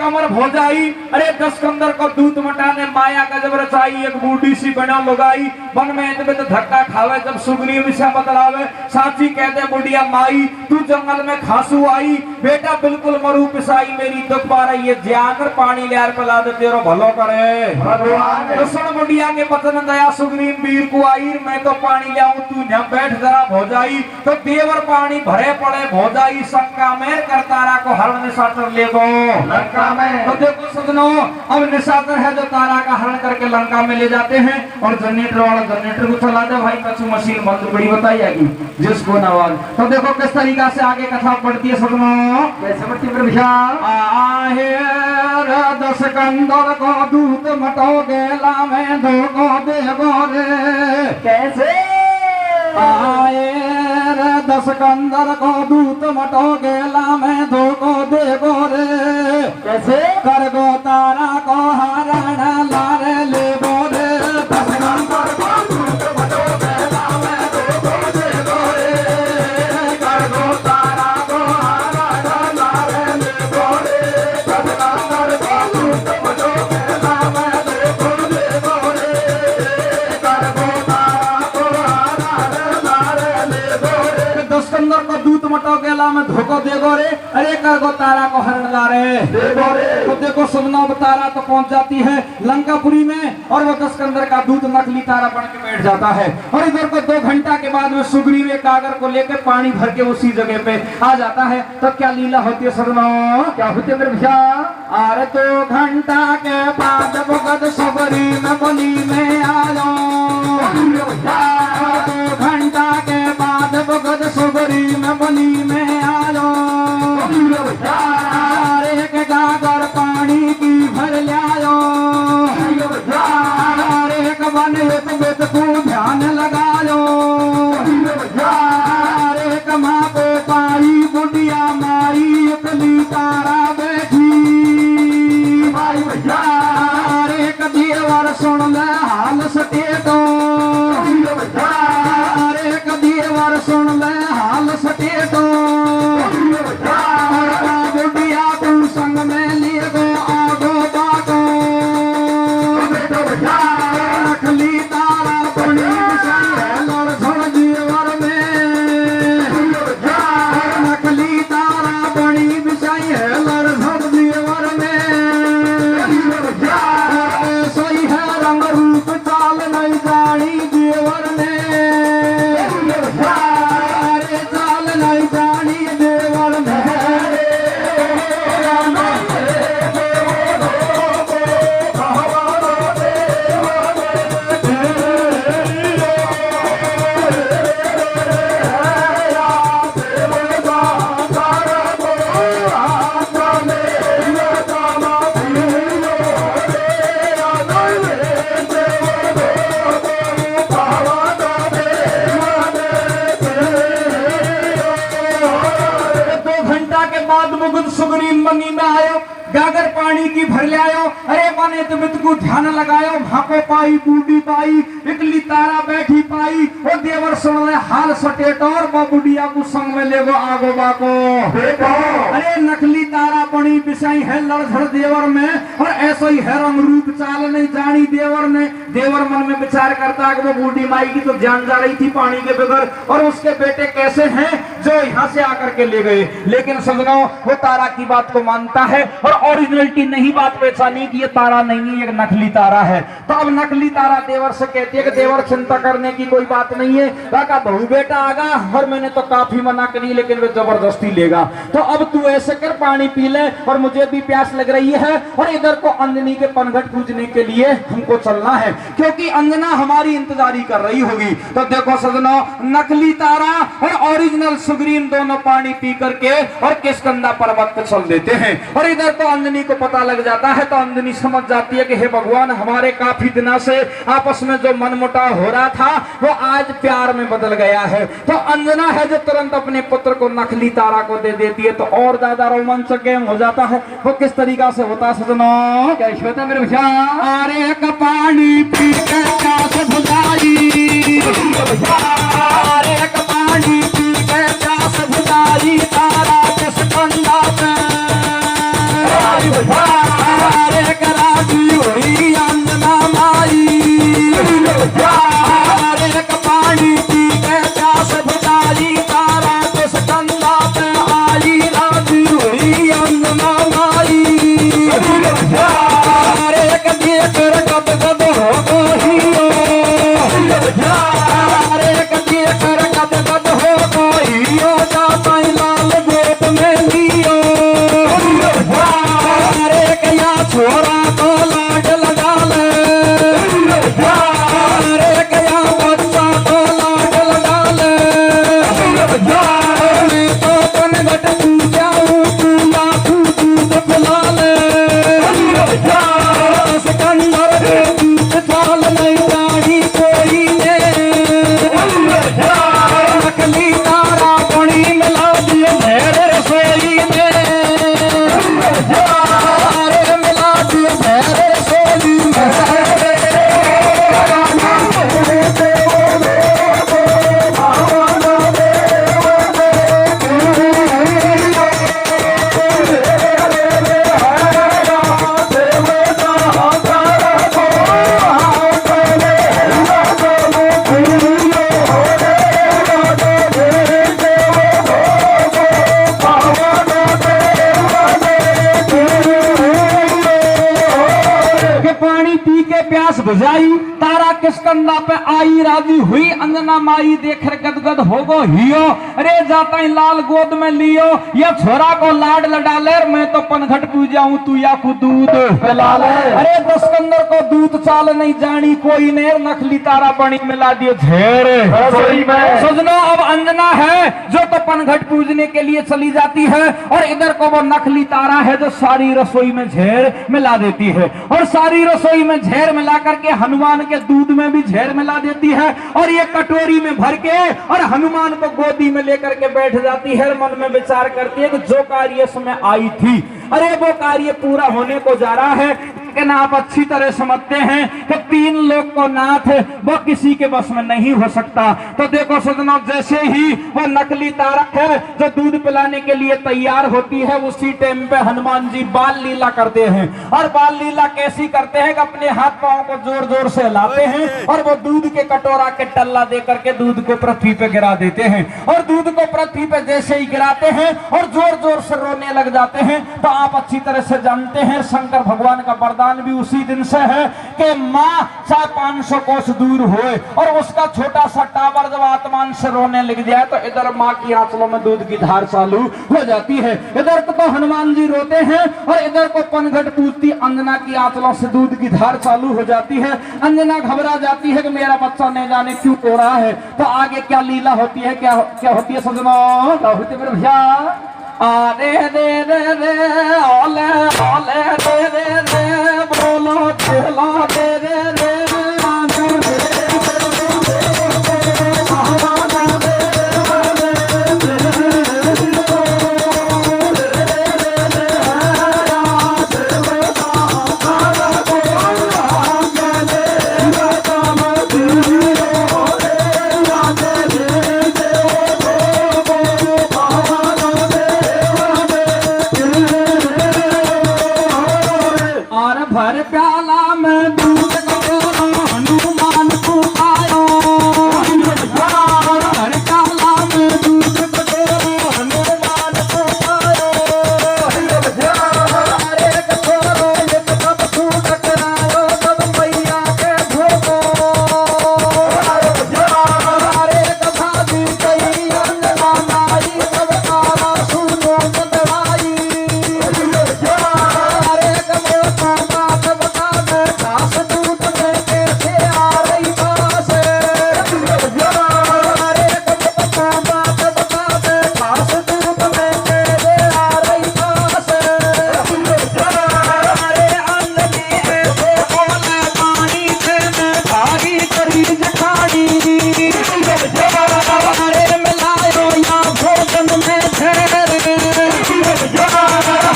अमर भोजाई। अरे दस्कंदर को दूत मटाने माया का जब रचाई, एक बूढ़ी सी बना लुगाई, वन में तो धक्का खावे जब सुग्रीव से बतलावे। साची कहते बुढ़िया माई, तू जंगल में खासू आई, बेटा बिल्कुल मरू पिसाई, मेरी दुख पा रही है, जाकर पानी लियार पिला दे तेरो भलो करे भगवान। तो सुन बुढ़िया के वचन दया सुग्रीव वीर को आई, मैं तो पानी ले आऊं, तू यहाँ बैठ जरा भोजाई। तो देवर पानी भरे पड़े भोजाई, शंका में करतारा को हरण निशाचर ले गो लंका में। तो देखो सजनों, अब निशाचर है जो तारा का हरण करके लंका में ले जाते हैं, और जनरेटर वाला जनरेटर को चला दे भाई, कछु मशीन बंद बड़ी बताइएगी जिसको नवाज। तो देखो किस तरीका से आगे कथा बढ़ती है सजनों, कैसे बढ़ती है दस्कंदर को दूत मटो गेला में धोखो देगो रे, कैसे आए रे दस्कंदर को दूत मटो गेला में धोखो देगो रे, कैसे कर गो तारा को हरण लारे ले बोरे, दस्कंदर को दूत मटो गेला में धोखो देगो रे, कर गो तारा को हरण लारे ले बोरे, दस्कंदर को दूत मटो गेला में धोखो देगो रे, कर गो तारा को हरण लारे ले बोरे। दस्कंदर को दूत मटो गेला में धोखो देगो रे, अरे कर गो तारा को हरण लारे देगो रे। तो देखो सुनना, तारा तो पहुंच जाती है लंकापुरी में, और वो दस्कंदर का दूत नकली तारा बन के बैठ जाता है। और इधर को 2 घंटा के बाद में सुग्रीव एक कागर को लेकर पानी भर के उसी जगह पे आ जाता है। तो क्या लीला होती है सदनों, क्या होती है मेरे भैया। अरे 2 घंटा के बाद भगत सुग्री में बली में आयो, 2 घंटा के बाद भगत सुग्री में बली में आयो, एक गागर पानी की भर लायो, एक बन एक बेत को ध्यान लगायो, एक माँ को पाई बुढ़िया माई, अकली तारा बैठी, एक देवर सुन ले हाल सटे तो, एक देवर सुन ले हाल सटे तो, बुढ़िया तू संग में लिए गो आगो बागो, नकली तारा बनी बिछाई है लड़झड़ देवर में, नकली तारा बनी बिछाई है लड़झड़ देवर में, सोई है रंग रूप चाल नहीं जानी देवर ने, अरे चाल नहीं जानी देवर ने। सुग्रीव बनी में आयो, गागर पानी की भर लायो, अरे बने तो मित को ध्यान लगायो, भापे पाई बूढ़ी पाई, इकली तारा बैठी पाई, और देवर सुन ले हाल सटेट, और बुढ़िया को संग में ले गो आगो बाको देखो, अरे नकली तारा बनी बिछाई है लड़झड़ देवर में, और ऐसा ही है रंग रूप चाल नहीं जानी देवर ने। देवर मन में विचार करता कि वो बूढ़ी माई की तो जान जा रही थी पानी के बगैर, और उसके बेटे कैसे हैं जो यहाँ से आकर के ले गए। लेकिन सजनों, वो तारा की बात को मानता है, और ओरिजिनलिटी नहीं बात पहचानी कि ये तारा नहीं है, एक नकली तारा है। तो अब नकली तारा देवर से कहती है कि देवर चिंता करने की कोई बात नहीं है, काका बहू बेटा आगा, और मैंने तो काफी मना करी लेकिन वे जबरदस्ती लेगा, तो अब तू ऐसे कर पानी पी ले, और मुझे भी प्यास लग रही है, और इधर को अंजनी के पनघट पूजने के लिए हमको चलना है, क्योंकि अंजना हमारी इंतजारी कर रही होगी। तो देखो सजनों, नकली तारा और ओरिजिनल सुग्रीव दोनों पानी पी करके और किष्किंधा पर्वत पर चल देते हैं, और इधर तो अंजनी को पता लग जाता है। तो अंजनी समझ जाती है कि हे भगवान, हमारे काफी दिनों से आपस में जो मनमुटाव हो रहा था वो आज प्यार में बदल गया है। तो अंजना है जो तुरंत अपने पुत्र को नकली तारा को दे देती है, तो और ज्यादा रोमांचक गेम हो जाता है। वो किस तरीका से होता है सजनों, क्या होता है मेरे भैया। अरे पानी पी के प्यास बुझाई, अरे पानी पी के प्यास बुझाई, तारा किष्किंधा पे मैं तो पनघट पूजाऊं तू लाखू दूध पिला ले सिकंदर दूध चाल नहीं जानी कोई ने नकली तारा पानी मिला दिए मेरे रसोई में मिला दिए मेरे रसोई में प्यास बुझाई तारा किसकंदा पे आई राजी हुई अंजना माई देखकर गदगद हो गो हियो अरे जाता ही लाल गोद में लियो या छोरा को लाड लड़ा ले मैं तो पनघट पूजाऊं तू या को दूध पिला ले अरे दस्कंदर को दूध चाल नहीं जानी कोई ने नकली तारा पानी मिला दियो झेर सजनो अब अंजना है जो तो पनघट पूजने के लिए चली जाती है और इधर को वो नकली तारा है जो सारी रसोई में झेर मिला देती है और सारी रसोई में झेर मिला करके हनुमान के दूध में भी झेर मिला देती है और ये कटोरी में भर के और हनुमान को गोदी में लेकर के बैठ जाती है मन में विचार करती है कि जो कार्य इसमें आई थी अरे वो कार्य पूरा होने को जा रहा है लेकिन आप अच्छी तरह समझते हैं कि तीन लोग को नाथ वो किसी के बस में नहीं हो सकता। तो देखो सजनों जैसे ही वो नकली तारा है जो दूध पिलाने के लिए तैयार होती है उसी टाइम पे हनुमान जी बाल लीला करते हैं और बाल लीला कैसी करते हैं कि अपने हाथ पांव को जोर जोर से हिलाते हैं और वो दूध के कटोरा के टल्ला दे करके दूध को पृथ्वी पे गिरा देते हैं और दूध को पृथ्वी पे जैसे ही गिराते हैं और जोर जोर से रोने लग जाते हैं। तो आप अच्छी तरह से जानते हैं शंकर भगवान का वरदान भी उसी दिन से है कि माँ चाहे 500 कोस दूर होए और उसका छोटा सा टावर जब आत्मान से रोने लग जाए तो इधर माँ की आंचलों में दूध की धार चालू हो जाती है। इधर तो हनुमान जी रोते हैं और इधर को पनघट पूजती अंजना की आंचलों से दूध की धार चालू हो जाती है। अंजना घबरा जाती है कि मेरा बच्चा नहीं जाने क्यों रो रहा है। तो आगे क्या लीला होती है क्या होती है सजनों भैया आरे रे रे रे ओले ओले रे रे रे बोलो चला रे रे रे प्याला में दूध हनुमान को आयो हर प्याला में दूध हनुमान को आयो अरे कटोरो एक कप तू टकरायो तब मैया के भोगो अरे कथा दी गई अंजना नाई तब तारा सुनो बदलाई अरे कमो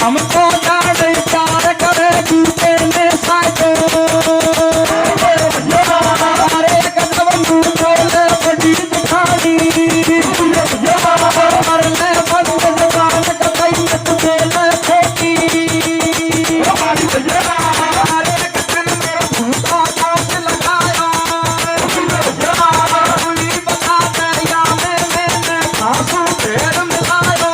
हमको प्यार करे जूते में साइको अरे कदम बोले बड़ी दिखाई मरने बंद जवान का कई तुझे ले फेंकी अरे कदम मेरा भूखा काट लगाया उंगली बता दरिया में मैंने आंसू ढेर मिलाया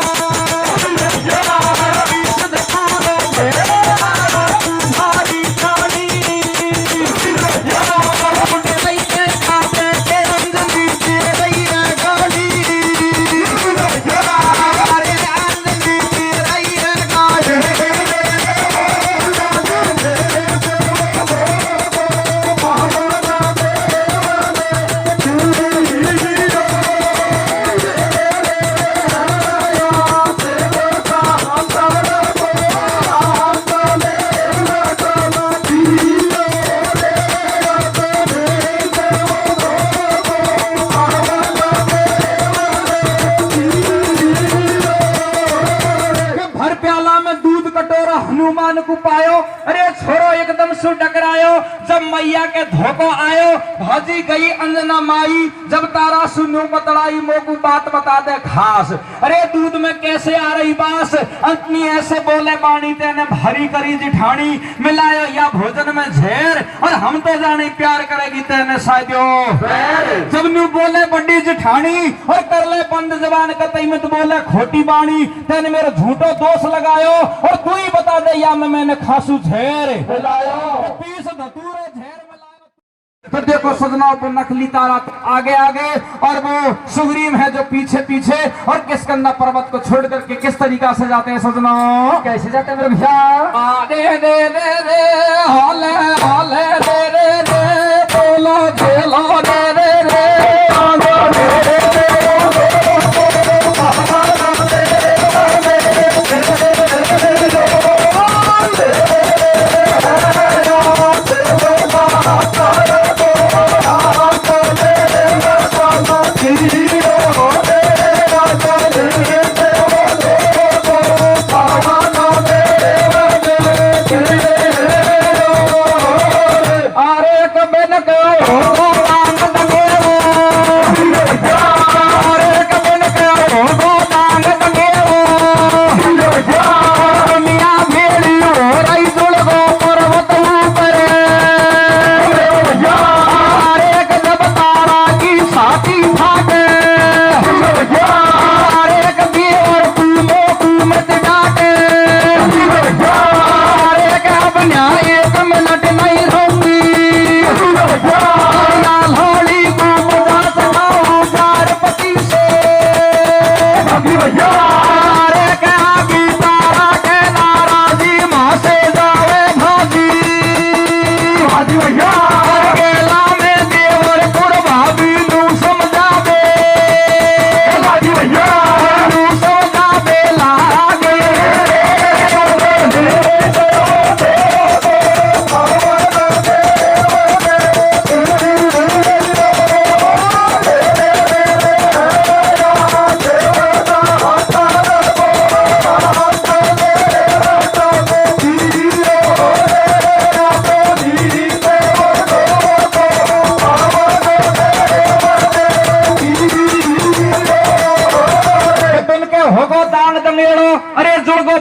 हनुमान को पायो, अरे छोरो एकदम सु टकरायो। जब मैया के धोखो आयो, भाजी गई अंजना माई, जब तारा सुनो बतलाई मोकू बात बता दे खास। अरे दूध में कैसे आ रही बास, अंतनी ऐसे बोले बाणी तेने भारी करी जिठानी, मिलायो या भोजन में झेर, और हम तो जाने प्यार करेगी तेने साथियो। जब न्यू बोले बड़ी जिठानी और कर ले बंद जबान कतई में तो बोले खोटी बाणी, तेने मेरे झूठो दोष लगायो, और तू ही बता दे या मैंने खासू झेर पीस धतूरे झेर मिलायो। तो देखो सजनाओं को नकली तारा तो आगे आगे और वो सुग्रीव है जो पीछे पीछे, और किष्किंधा पर्वत को छोड़ करके किस तरीका से जाते हैं सजनाओं? कैसे जाते हैं मेरे भैया? दे दे दे दे हाले हाले दे दे दे बोलो झेलो दे दे दे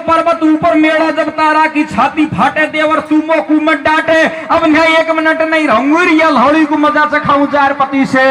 पर्वत ऊपर मेड़ा जब तारा की छाती फाटे देवर सुमो को मत डांटे। अब नहीं 1 मिनट नहीं रहूंगी रियल होली को मजा से खाऊं चार पति से।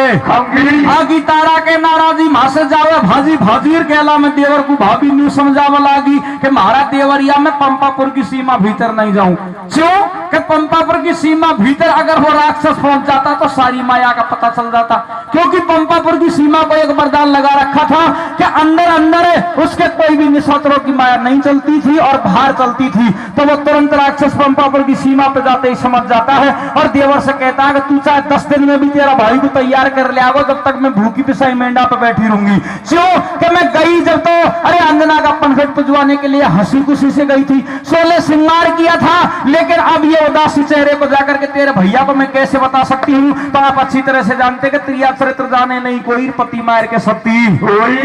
आगी तारा के नाराजी मां से जावे भाजी भाजीर कहला में देवर को भाभी न्यू समझावा लागी कि महारा देवरिया में पंपापुर की सीमा भीतर नहीं जाऊं। क्यों कि पंपापुर की सीमा भीतर अगर वो राक्षस पहुंच जाता तो सारी माया का पता चल जाता। क्योंकि पंपापुर की सीमा को एक वरदान लगा रखा था कि अंदर अंदर उसके कोई भी निशाचरों की माया नहीं चलती थी और बाहर चलती थी। तो वो तुरंत राक्षस पंपापुर की सीमा पे जाते ही समझ जाता है और देवर से कहता है कि तू चाहे 10 दिन में भी तेरा भाई को तैयार कर ले आओ, जब तक मैं भूखी पिसाई मेंढा पे बैठी रहूंगी। क्यों कि मैं गई जब तो अरे अंजना का पनघट पुजवाने के लिए हंसी खुशी से गई थी, 16 श्रृंगार किया था, लेकिन अब ये उदासी चेहरे को जाकर के तेरे भैया को मैं कैसे बता सकती हूँ। तो आप अच्छी तरह से जानते कि त्रिया चरित्र जाने नहीं कोई पति मार के सकती।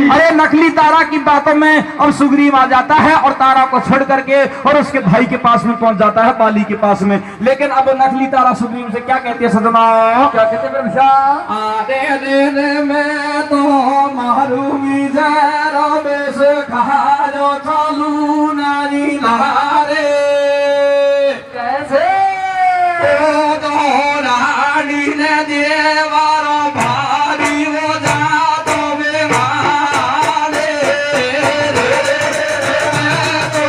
अरे नकली तारा की बातों में अब सुग्रीव आ जाता है और तारा को छोड़ करके और उसके भाई के पास में पहुंच जाता है, बाली के पास में। लेकिन अब नकली तारा सुग्रीव से क्या कहती है सजना? क्या कहते हैं आधे दिन में तो मारूंगी जरा बेस कहा जो चालू नारी लारे कैसे रानी ने देवारो भारी वो जातो बेमारे तो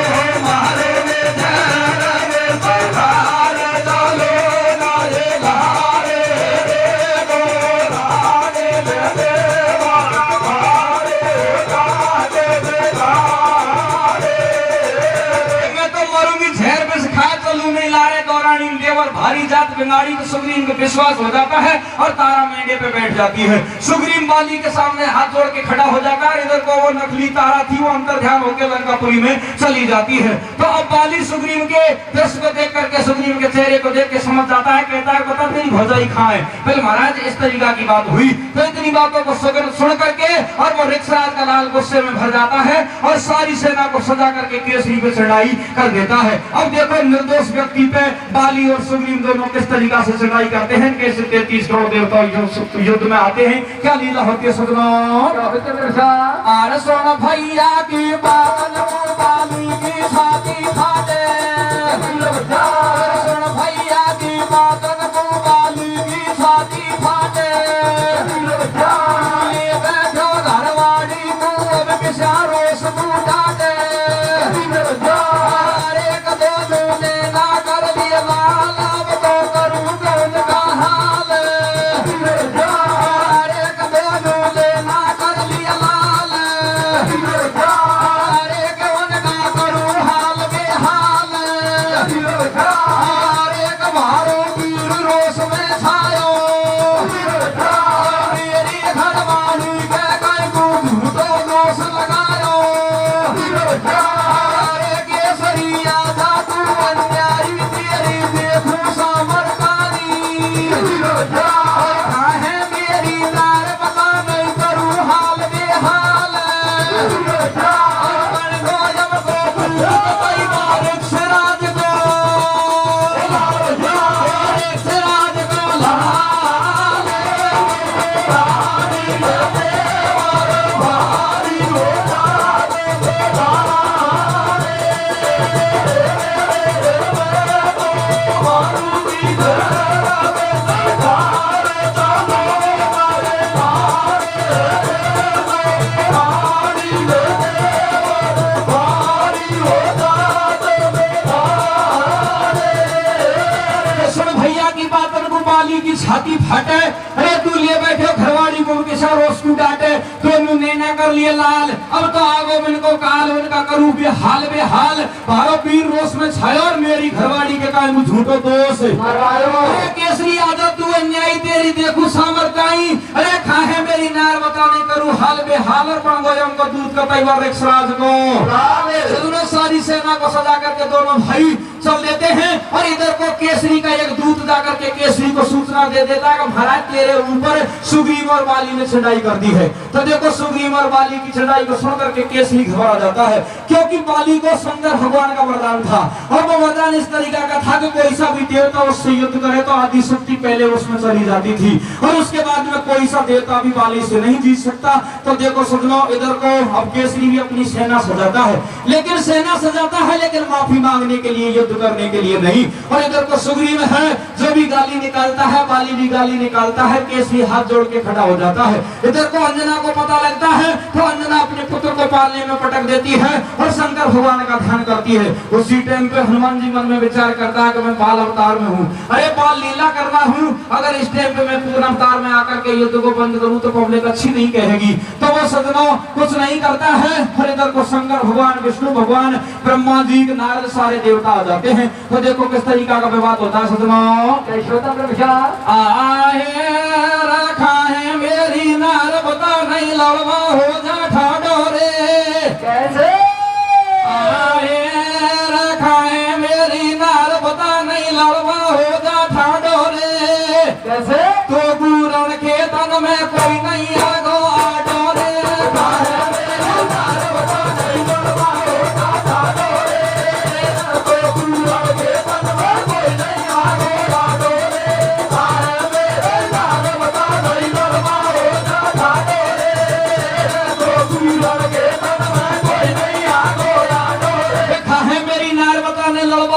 मारे चलो नारे लारे मैं तो मरूंगी झेर पे सिखा चलू नहीं लारे दौरानी देवर भारी जात बिगाड़ी। तो सुग्रीव को विश्वास हो जाता है और तारा मेंढे पे बैठ जाती है। सुग्रीव बाली के सामने हाथ जोड़ के खड़ा हो जाता है। इधर को वो नकली तारा थी, वो अंतर ध्यान होकर लंकापुरी में चली जाती है। तो अब बाली सुग्रीव के दृश्य को देख करके, सुग्रीव के चेहरे को देख के समझ जाता है, कहता है पता तेरी भौजाई कहाँ है। पहले महाराज इस तरीका की बात हुई। तो इतनी बातों को सुन करके और वो ऋक्षराज का लाल गुस्से में भर जाता है और सारी सेना को सजा करके केसरी पे चढ़ाई कर देता है। अब देखो निर्दोष व्यक्ति पे बाली और सुग्रीव दोनों किस तरीका से चढ़ाई करते हैं, कैसे 33 करोड़ देवता युद्ध में आते हैं, क्या लीला होती है सजनों। आर सोन भैया की बात बाली की छाती फाटे, सोन भैया की बात बाली की छाती फाटे, बैठो घरवाड़ी को अब बिचारो सबूता दे, एक दो दूने ना कर लिए लाल, अब तो करूं कौन का हाल, एक दो दूने ना कर लिए लाल, एक कौन का करूं हाल बेहाल, एक मारो वीर रोष में छायो, मेरी घरवाली के कई को झूठो दोष लगायो, केसरी आजा तू अन्यायी तेरी देखूं सामरकानी, है मेरी नार पता नहीं करूं हाल बेहाल, बन गो जब को कई बार ऋक्षराज को की छाती फाटे, अरे तू लिए बैठे घरवाली को के साथ रोज को डांटे, दोनों नैना कर लिए लाल, अब तो आगो इनको काल उनका करूं बेहाल बेहाल, भारो वीर रोष में छायो और मेरी घरवाली के कारण झूठो दोष, अरे केसरी आदत तू अन्यायी तेरी देखूं सामरकाई, अरे खाहे मेरी नार बता नहीं करूं हाल बेहाल, और बन गो हमको दूध का तैवार ऋक्षराज को दोनों सारी सेना को सजा करके दोनों भाई चल देते हैं। और इधर को केसरी का एक दूत जाकर के केसरी को सूचना दे देता है कि महाराज तेरे ऊपर सुग्रीव और बाली ने चढ़ाई कर दी है। तो देखो सुग्रीव और बाली की चढ़ाई को सुन करके केसरी घबरा जाता है, क्योंकि बाली को शंकर भगवान का वरदान था, और वो वरदान इस तरीका का था कि कोई सा भी देवता उससे युद्ध करे तो आदि शक्ति पहले उसमें चली जाती थी, और उसके बाद में कोई सा देवता भी बाली से नहीं जीत सकता। तो देखो सुनो, इधर को अब केसरी भी अपनी सेना सजाता है, लेकिन सेना सजाता है लेकिन माफी मांगने के लिए, युद्ध करने के लिए नहीं। और इधर को सुग्रीव है जो भी गाली निकालता है, बाली भी गाली निकालता है, केसरी हाथ जोड़ के खड़ा हो जाता है। इधर को अंजना को पता लगता है तो अंजना अपने पुत्र को पालने में पटक देती है और शंकर भगवान का ध्यान करती है। उसी टाइम पे हनुमान जी मन में विचार करता है कि मैं बाल अवतार में हूँ, अरे बाल लीला करना हूँ, अगर इस टाइम पे मैं पूर्ण अवतार में आकर के युद्ध को बंद करूँ तो पब्लिक अच्छी नहीं कहेगी। तो वो सजनों कुछ नहीं करता है, और इधर को शंकर भगवान, विष्णु भगवान, ब्रह्मा जी, नारद, सारे देवता आ जाते हैं। तो देखो किस तरीका का विवाद होता है सजनों। आए रखा है मेरी नार बता नहीं लड़वा हो जा ठाडोरे, कैसे आए रखा है मेरी नार बता नहीं लड़वा हो जा ठाडोरे, कैसे तो पूरण के तन में कोई नहीं आगो आडोरे,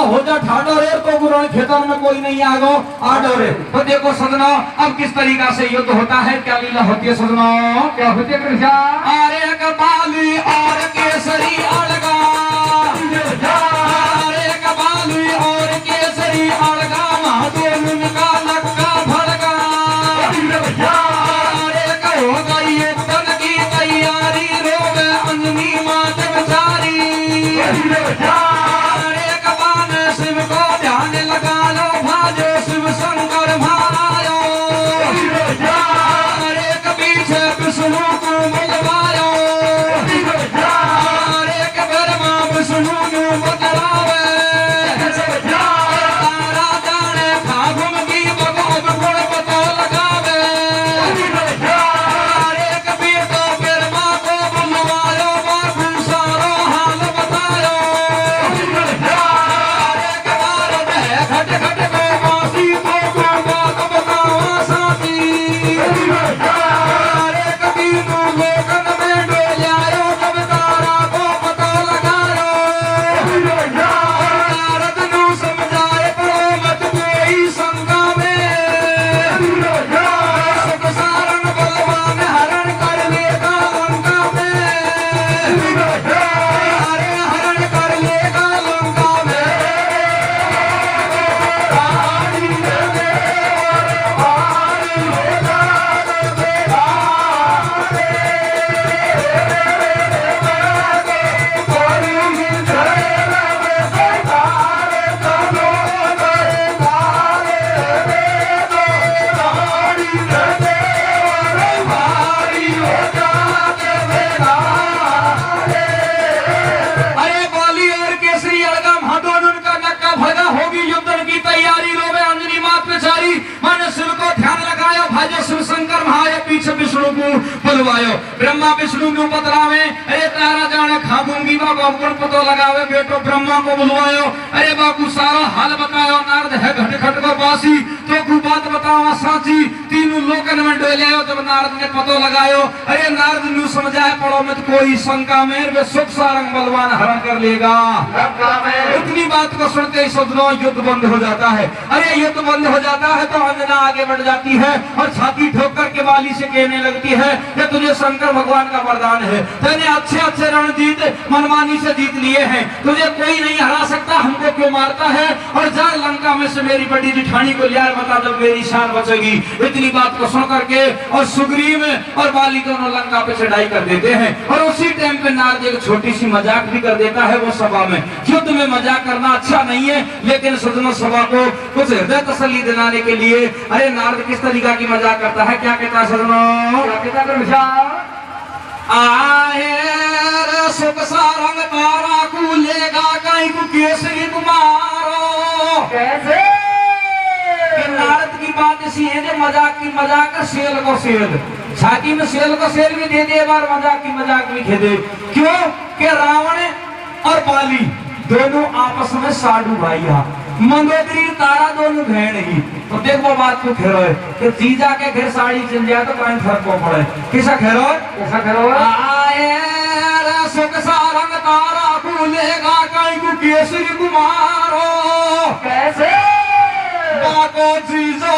हो जा ठाडोरे तो गुरण खेतन में कोई नहीं आगो आडोरे। तो देखो सजना अब किस तरीका से युद्ध होता है, क्या लीला होती है सजना, क्या होती है कृष्णा। अरे कपाली और केसरी अलगा, अरे कपाली और केसरी अलगा, महादेव का लक्का भड़का, अरे कहो गई तन की तैयारी, रोग अंजनी मात बेचारी, शिव को ध्यान लगा लो, भाजो शिव शंकर भायो, एक पीछे बुलवायो। ब्रह्मा विष्णु के उपद्रावे, अरे तारा जाने खाबूंगी बाबा गुण पतो लगावे बेटो ब्रह्मा को बुलवायो। अरे बाबू सारा हाल बतायो, नारद है घट घट को बासी, तो को बात बतावा साची, तीनों लोकन में डोलायो। जब नारद ने पतो लगायो, अरे नारद नु समझाए पड़ो मत कोई शंका मेर वे सुख सारंग बलवान हरण कर लेगा। इतनी बात को सुनते ही सजनों युद्ध बंद हो जाता है। अरे युद्ध बंद हो जाता है तो अंजना आगे बढ़ जाती है और छाती ठोक कर के वाली से कहने लगती है कि तुझे शंकर भगवान का वरदान है, तूने अच्छे अच्छे रणजीत मनमानी से जीत लिए हैं, तुझे कोई नहीं हरा सकता, हमको क्यों मारता है, और जा लंका में से मेरी बड़ी जिठानी को लिया बता जब मेरी शान बचेगी। इतनी बात को सुन करके और सुग्रीव और वाली दोनों लंका पे चढ़ाई कर देते हैं। और उसी टाइम पे नारद एक छोटी सी मजाक भी कर देता है वो सभा में। युद्ध में मजाक करना अच्छा नहीं है, लेकिन सदनों सभा को कुछ हृदय तसल्ली दिलाने के लिए अरे नारद किस तरीका की मजाक करता है, क्या कहता है सदनों, क्या कहता है, आए सुख सारंग तारा को लेगा कहीं को केसरी कुमारो। कैसे नारद की बात ऐसी है जो मजाक की मजाक, शेर को शेर, छाती में शेर को शेर भी दे दे, बार मजाक की मजाक भी दे दे। क्यों कि रावण और बाली दोनों आपस में साधु भाई, मंदोदरी तारा दोनों बहन ही। तो देखो बात को खेरो है कि जीजा के घर साड़ी चल जाए तो कहीं फर्क को पड़े। किसा खेरो है, कैसा खेरो है, आए सुख सारंग तारा भूलेगा कहीं को केसरी कुमारो। कैसे बाको जीजा